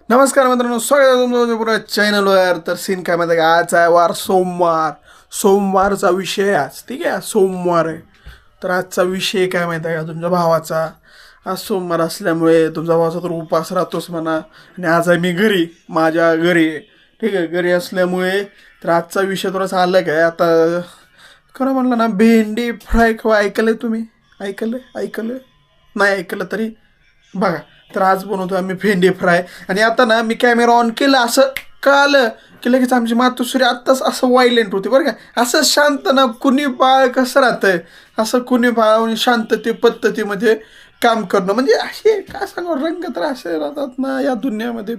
नमस्कार मित्रांनो, स्वागत आहे तुमचं पुन्हा चॅनलवर. तर सीन काय माहिती आहे का, आज आहे वार सोमवारचा विषय आज. ठीक आहे, सोमवार आहे. तर आजचा विषय काय माहिती आहे का, तुमच्या भावाचा. आज सोमवार असल्यामुळे तुमचा भावाचा तर उपास राहतोच म्हणा. आणि आज आहे मी घरी, माझ्या घरी. ठीक आहे, घरी असल्यामुळे तर आजचा विषय थोडासा अलग आहे. आता खरं म्हणलं ना, भेंडी फ्राय केव्हा ऐकलं तुम्ही? ऐकलं नाही ऐकलं तरी बघा. तर आज बनवतो आम्ही भेंडी फ्राय. आणि आता ना मी कॅमेरा ऑन केला, असं कळालं की लगेच आमची मातोश्री आत्ताच असं वायलेंट होती बरं का. असं शांत ना, कुणी बाळ कसं राहतंय, असं कुणी बाळ आणि शांतते पद्धतीमध्ये काम करणं, म्हणजे असे काय सांगू, रंग तर असे राहतात ना या दुनियामध्ये.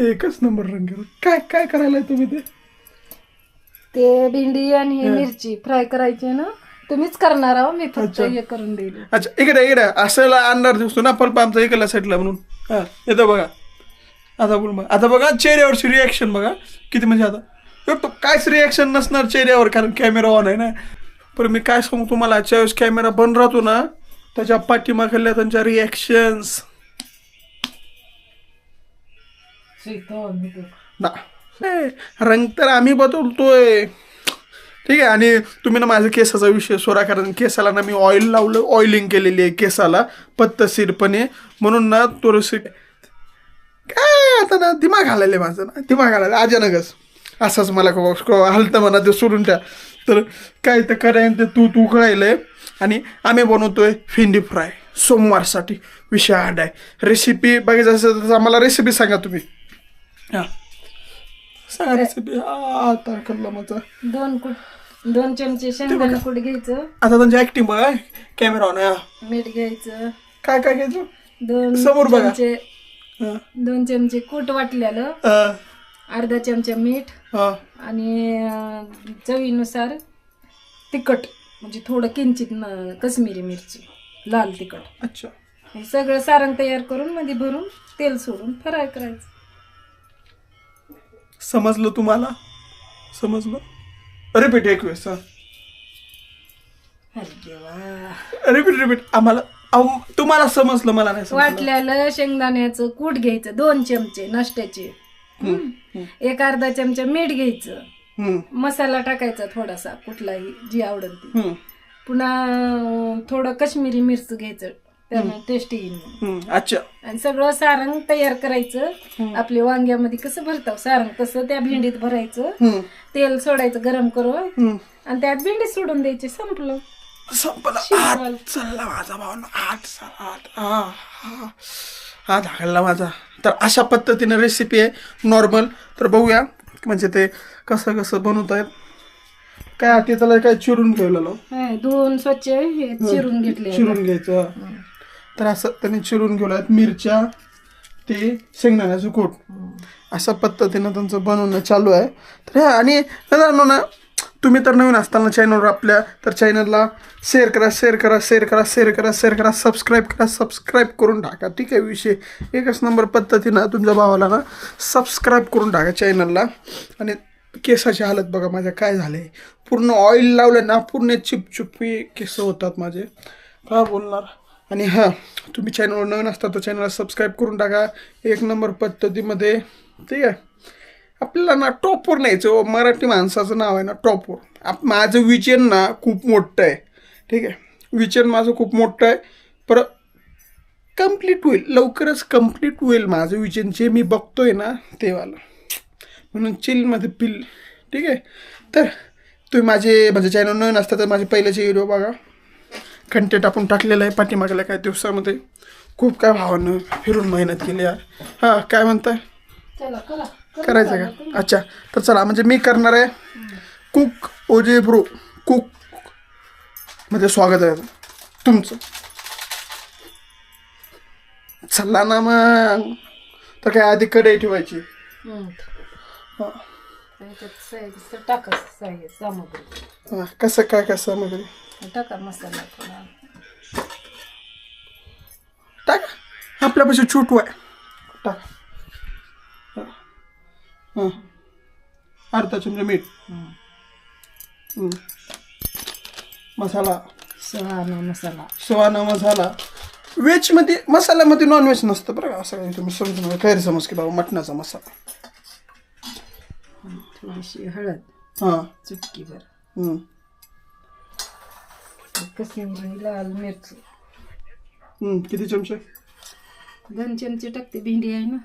एकच नंबर रंग. काय काय करायला तुम्ही ते भेंडी आणि मिरची फ्राय करायची ना, तुम्हीच करणार आहो, मी फक्त हे करून देईल. अच्छा, इकडे असं अंधार दिसतो ना पल्प आमचा इकडला साईडला म्हणून. हा येतं बघा. आता बोल मग. आता बघा चेहऱ्यावरची रिॲक्शन बघा किती, म्हणजे आता तो कायच रिॲक्शन नसणार चेहऱ्यावर, कारण कॅमेरा ऑन आहे ना. पण मी काय सांगू तुम्हाला, ज्यावेळेस कॅमेरा बंद राहतो ना, त्याच्या पाठीमागल्या त्यांच्या रिॲक्शन्स ना. रंग तर आम्ही बदलतोय. ठीक आहे. आणि तुम्ही ना माझ्या केसाचा विषय सोडा, कारण केसाला ना मी ऑइल लावलं, ऑइलिंग केलेली आहे केसाला पद्धतशीरपणे, म्हणून ना थोडंसं काय आता ना दिमाग घालायला माझं ना, दिमाग घालायला अचानकच असंच मला हलतं म्हणा ते सोडून द्या. तर काय तर करायला ते तू कळायलंय. आणि आम्ही बनवतोय भेंडी फ्राय सोमवारसाठी. विषय हार्ड आहे. रेसिपी बघायचं असेल तर आम्हाला रेसिपी सांगा तुम्ही. हां सांगा रेसिपी. आता कळलं माझा. 2 चमचे शेंगदाणा कूट घ्यायचं. आता त्यांची ऍक्टिंग बघा, कॅमेरा ऑन आहे. मीठ घ्यायचं. काय काय घ्यायचं? 2 समोर बघा. चमचे 2 चमचे कूट वाटलेलं, अर्धा चमचा मीठ आणि चवीनुसार तिखट, म्हणजे थोडं किंचित कश्मीरी मिरची, लाल तिखट. अच्छा, हे सगळं सारण तयार करून मध्ये भरून तेल सोडून फ्राय करायचं. समजलं तुम्हाला? समजलं? रिपीट एक वेळेस. रिपीट आम्हाला. तुम्हाला समजलं, मला नाही समजलं. वाटल्याला शेंगदाण्याचं कूट घ्यायचं 2 चमचे नाश्त्याचे. एक अर्धा चमचा मीठ घ्यायचं. मसाला टाकायचा थोडासा, कुठलाही जी आवडेल ती. पुन्हा थोडं कश्मीरी मिरची घ्यायचं, त्यामुळे टेस्ट येईल. अच्छा. आणि सगळं सारण तयार करायचं. आपल्या वांग्यामध्ये कसं भरताव सारण, तसं त्या भेंडीत भरायचं. तेल सोडायचं गरम करून, आणि त्यात भेंडी सोडून द्यायची. संपलं. चल्ला माझा भाऊ, हात हागला माझा. तर अशा पद्धतीने रेसिपी आहे नॉर्मल. तर बघूया म्हणजे ते कसं कसं बनवत आहेत. काय ते त्याला काय चिरून ठेवलेलं, धुवून स्वच्छ चिरून घेतले. चिरून घ्यायचं. तर असं त्याने चिरून घेऊयात मिरच्या, ते शेंगदाण्याचं कूट. अशा पद्धतीनं त्यांचं बनवणं चालू आहे. तर आणि मित्रांनो ना, तुम्ही तर नवीन असताना चॅनलवर आपल्या, तर चॅनलला शेअर करा, सबस्क्राईब करून टाका. ठीक आहे, विषय एकच नंबर पद्धतीनं तुमच्या भावाला ना सबस्क्राईब करून टाका चॅनलला. आणि केसाची हालत बघा माझ्या काय झाले, पूर्ण ऑइल लावलं ना, पूर्ण चिपचिपी केस होतात माझे. का बोलणार. आणि हां, तुम्ही चॅनलवर नवीन असता तर चॅनलला सबस्क्राईब करून टाका एक नंबर पद्धतीमध्ये. ठीक आहे. आपल्याला ना टॉपवर न्यायचं. मराठी माणसाचं नाव आहे ना टॉपवर. माझं विजन ना खूप मोठं आहे. ठीक आहे, विजन माझं खूप मोठं आहे. पर कम्प्लीट होईल, लवकरच कम्प्लीट होईल माझं विजन, जे मी बघतोय ना तेवालं. म्हणून चिलमध्ये पिल. ठीक आहे. तर तुम्ही माझ्या चॅनल नवीन असता तर माझे पहिल्याचे व्हिडिओ बघा. कंटेंट आपण टाकलेलं आहे पाठीमागल्या काही दिवसामध्ये. खूप काय भावानं फिरून मेहनत केली यार. हां काय म्हणताय, करायचं का? अच्छा, तर चला, म्हणजे मी करणार आहे कुक ओजे ब्रो. कुक मध्ये स्वागत आहे तुमचं. चला ना मग. तर काय आधी कढई ठेवायची. कसं काय सामग्री टाका, मसाला टाका, आपल्यापाशी छोटू आहे. टाका. अर्धा चमचा मीठ, मसाला, सुहाना मसाला, सुहाना मसाला, व्हेजमध्ये मसाल्यामध्ये नॉनव्हेज नसतं बरं का, असं काही तुम्ही समजू नका गैरसमज की बाबा मटणाचा मसाला. थोडीशी हळद, हां. चुटकीभर कश्मीरी लाल मिरची, किती चमचे? 2 चमचे टाकते, भेंडी आहे ना.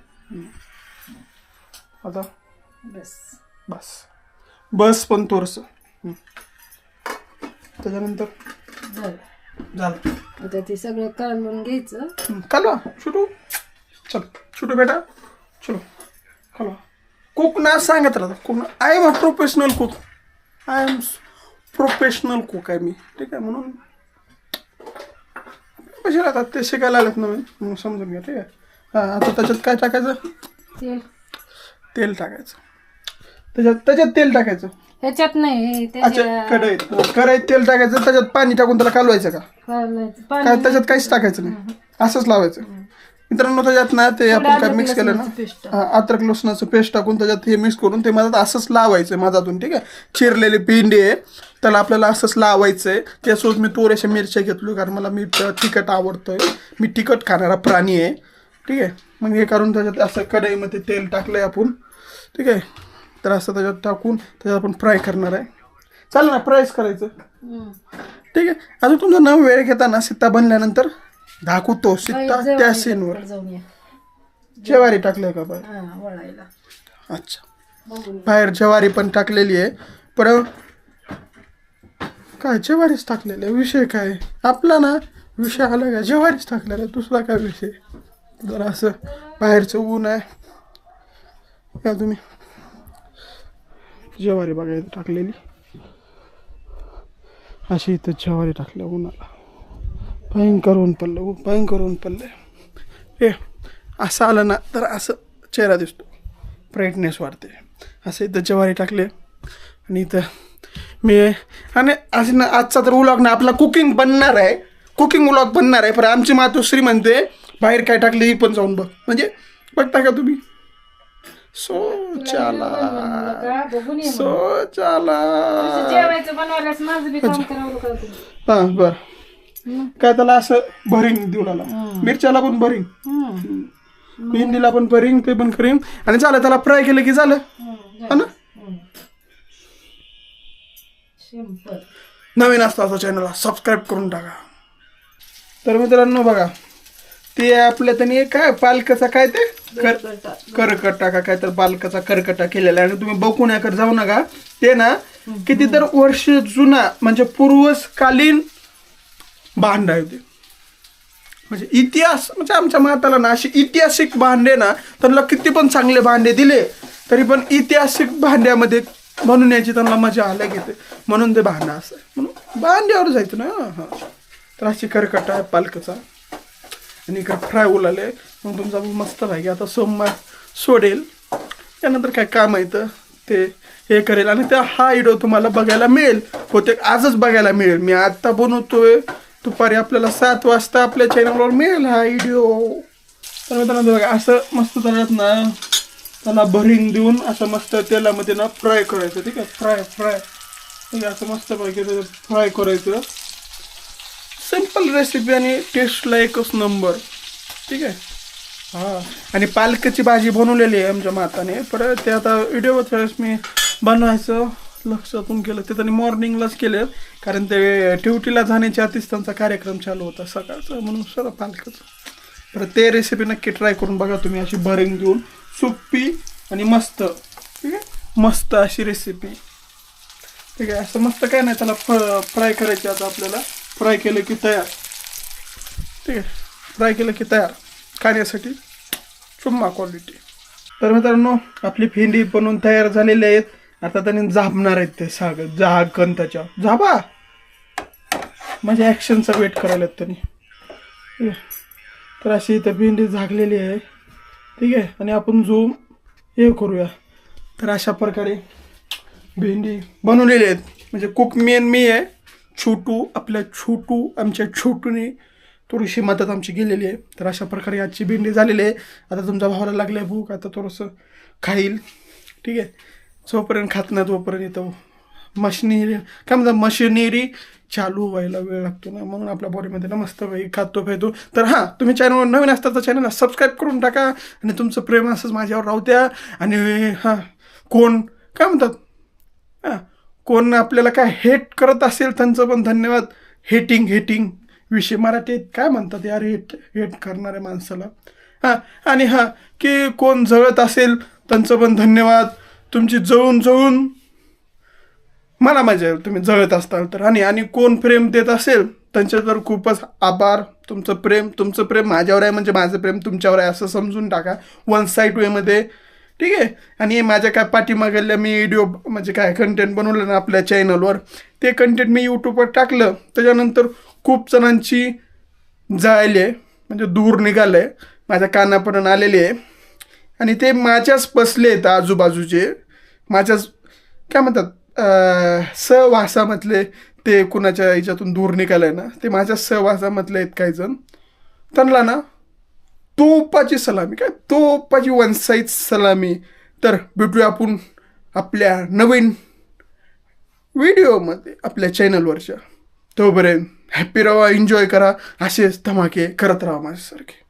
आता बस बस बस पण थोडंसं. त्याच्यानंतर झालं. आता ते सगळं काढून घ्यायचं. कालवा छोटू, चल छोटू बेटा, चलो कालवा. कुक ना सांगत राहता, cook I am a professional cook, I am professional cook आहे मी, ठीक आहे. म्हणून कसे राहतात ते शिकायला आलेत नवीन, म्हणून समजून घ्या, ठीक आहे. हां, आता त्याच्यात काय टाकायचं? तेल टाकायचं. त्याच्यात तेल टाकायचं. ह्याच्यात नाही, अच्छा, कढईत तेल टाकायचं, त्याच्यात पाणी टाकून त्याला कालवायचं का? काय त्याच्यात काहीच टाकायचं नाही, असंच लावायचं. मित्रांनो त्याच्यात ना ते आपण काय मिक्स केलं ना, अद्रक लसणाचं पेस्ट टाकून त्याच्यात हे मिक्स करून ते माझ्यात असंच लावायचं माझ्यातून, ठीक आहे. चिरलेली भेंडी आहे त्याला आपल्याला असंच लावायचं आहे. त्यासोबत मी थोड्याशा मिरच्या घेतलो, कारण मला तिखट आवडतोय, मी तिखट खाणारा प्राणी आहे, ठीक आहे. मग हे करून त्याच्यात असं कढईमध्ये तेल टाकलंय आपण, ठीक आहे. तर असं त्याच्यात टाकून त्याच्यात आपण फ्राय करणार आहे. चालेल ना, फ्रायच करायचं, ठीक आहे. आता तुमचा न वेळ घेताना सित्ता बनल्यानंतर दाखवतो सित्ता त्या सीनवर. ज्वारी टाकलंय का बाहेर? अच्छा, बाहेर ज्वारी पण टाकलेली आहे. पण काय ज्वारीच टाकलेलं आहे, विषय काय आपला ना, विषय आला का ज्वारीच टाकलेला आहे, दुसरा काय विषय. जरा असं बाहेरचं ऊन आहे का, तुम्ही ज्वारी बघायला टाकलेली अशी, इथं ज्वारी टाकल्या उन्हाला, भयंकर ऊन पडलं, भयंकर ऊन पडलं. हे असं आलं ना तर असं चेहरा दिसतो, ब्राईटनेस वाढते. असं इथं ज्वारी टाकले आणि इथं मी, आणि असं ना आजचा तर व्लॉग ना आपला कुकिंग बनणार आहे, कुकिंग व्लॉग बनणार आहे. पण आमची मातोश्री म्हणते बाहेर काय टाकले ही पण जाऊन बघ, म्हणजे बघता का तुम्ही. सो चला हां, बर काय त्याला असं भरिंग देऊ लागला, मिरच्याला पण भरिंग, भेंडीला पण भरिंग, ते पण करीन आणि झालं त्याला फ्राय केलं की झालं, हा ना. नवीन असता चॅनलला सबस्क्राईब करून टाका. तर मित्रांनो बघा, ते आपल्या त्याने काय पालकाचा काय ते करकटा का काय तर पालकाचा करकटा केलेला आहे. आणि तुम्ही बकुण्याकडे जाऊ नका, ते ना किती तर वर्ष जुना म्हणजे पूर्वकालीन भांड आहे ते, म्हणजे इतिहास, म्हणजे आमच्या माताला ना अशी ऐतिहासिक भांडे ना, त्यांना किती पण चांगले भांडे दिले तरी पण ऐतिहासिक भांड्यामध्ये म्हणून याची त्यांना मजा आल्या घेते, म्हणून ते भांडं असं, म्हणून भांड्यावर जायचं ना. हां, तर अशी करकटा आहे पालकाचा आणि इकडे फ्राय उलाले. मग तुमचा मस्त पाहिजे. आता सोमवार सोडेल, त्यानंतर काय काम येतं ते हे करेल आणि त्या हा व्हिडिओ तुम्हाला बघायला मिळेल, होते आजच बघायला मिळेल. मी आत्ता बनवतोय, दुपारी आपल्याला 7 वाजता आपल्या चॅनलवर मिळेल हा व्हिडिओ. तर मित्रांनो बघा, असं मस्त त्याच्यात ना त्याला भरिंग देऊन असं मस्त तेलामध्ये ना फ्राय करायचं, ठीक आहे. फ्राय ठीक आहे, असं मस्त पाहिजे फ्राय करायचं. सिंपल रेसिपी आणि टेस्टला एकच नंबर, ठीक आहे. हां, आणि पालकाची भाजी बनवलेली आहे आमच्या माताने, परत ते आता व्हिडिओवर वेळेस मी बनवायचं लक्षातून केलं ते त्यांनी मॉर्निंगलाच केलं, कारण ते ड्युटीला जाण्याच्या आधीच त्यांचा कार्यक्रम चालू होता सकाळचा, म्हणून सर पालकाचं. परत ते रेसिपी नक्की ट्राय करून बघा तुम्ही, अशी भरिंग देऊन सोपी आणि मस्त, ठीक आहे. मस्त अशी रेसिपी, ठीक आहे. असं मस्त काय नाही, त्याला फ्राय करायचे. आता आपल्याला फ्राय केलं की तयार, ठीक आहे. फ्राय केलं की तयार खाण्यासाठी चुम्मा क्वालिटी. तर मित्रांनो आपली भेंडी बनवून तयार झालेली आहेत. आता त्यांनी झापणार आहेत ते झाकण त्याच्या झाबा, म्हणजे ॲक्शनचा वेट करायला त्यांनी. तर अशी इथं भेंडी झाकलेली आहे, ठीक आहे. आणि आपण झूम हे करूया. तर अशा प्रकारे भेंडी बनवलेली आहेत, म्हणजे कुक मेन मी आहे, आमच्या छोटूने थोडीशी मदत आमची गेलेली आहे. तर अशा प्रकारे आजची भेंडी झालेली आहे. आता तुमच्या भावाला लागलं आहे भूक, आता थोडंसं खाईल, ठीक आहे. जोपर्यंत खात नाही तोपर्यंत इथं मशिनरी चालू व्हायला वेळ लागतो ना, म्हणून आपल्या बॉडीमध्ये ना मस्त खातो खायतो. तर हां, तुम्ही चॅनलवर नवीन असता तर चॅनलला सबस्क्राईब करून टाका आणि तुमचं प्रेम असंच माझ्यावर राहू द्या. आणि हां, कोण काय म्हणतात, हां, कोण आपल्याला काय हेट करत असेल त्यांचं पण धन्यवाद. हेटिंग विषय मराठीत काय म्हणतात यार, हेट करणाऱ्या माणसाला. हां, आणि हां, की कोण जळत असेल त्यांचं पण धन्यवाद. तुमची जळून मला मजा येईल तुम्ही जळत असताल तर. आणि कोण प्रेम देत असेल त्यांचे तर खूपच आभार. तुमचं प्रेम माझ्यावर आहे म्हणजे माझं प्रेम तुमच्यावर आहे असं समजून टाका, वन साईड वेमध्ये. ठीक आहे. आणि माझ्या काय पाठीमागल्या मी व्हिडिओ म्हणजे काय कंटेंट बनवलं ना आपल्या चॅनलवर, ते कंटेंट मी यूट्यूबवर टाकलं. त्याच्यानंतर खूप जणांची जायले म्हणजे दूर निघालं आहे, माझ्या कानापर्यंत आलेले आहे. आणि ते माझ्याच बसले आहेत आजूबाजूचे, माझ्याच काय म्हणतात सहवासामधले. ते कुणाच्या ह्याच्यातून दूर निघालं आहे ना, ते माझ्या सहवासामधले आहेत काही जण. त्यांना ना तोपाची सलामी, काय तोपाची वन साईड सलामी. तर भेटूया आपण आपल्या नवीन व्हिडिओमध्ये आपल्या चॅनलवरच्या. तोपर्यंत हॅपी राहा, एन्जॉय करा, असेच धमाके करत राहा माझ्यासारखे.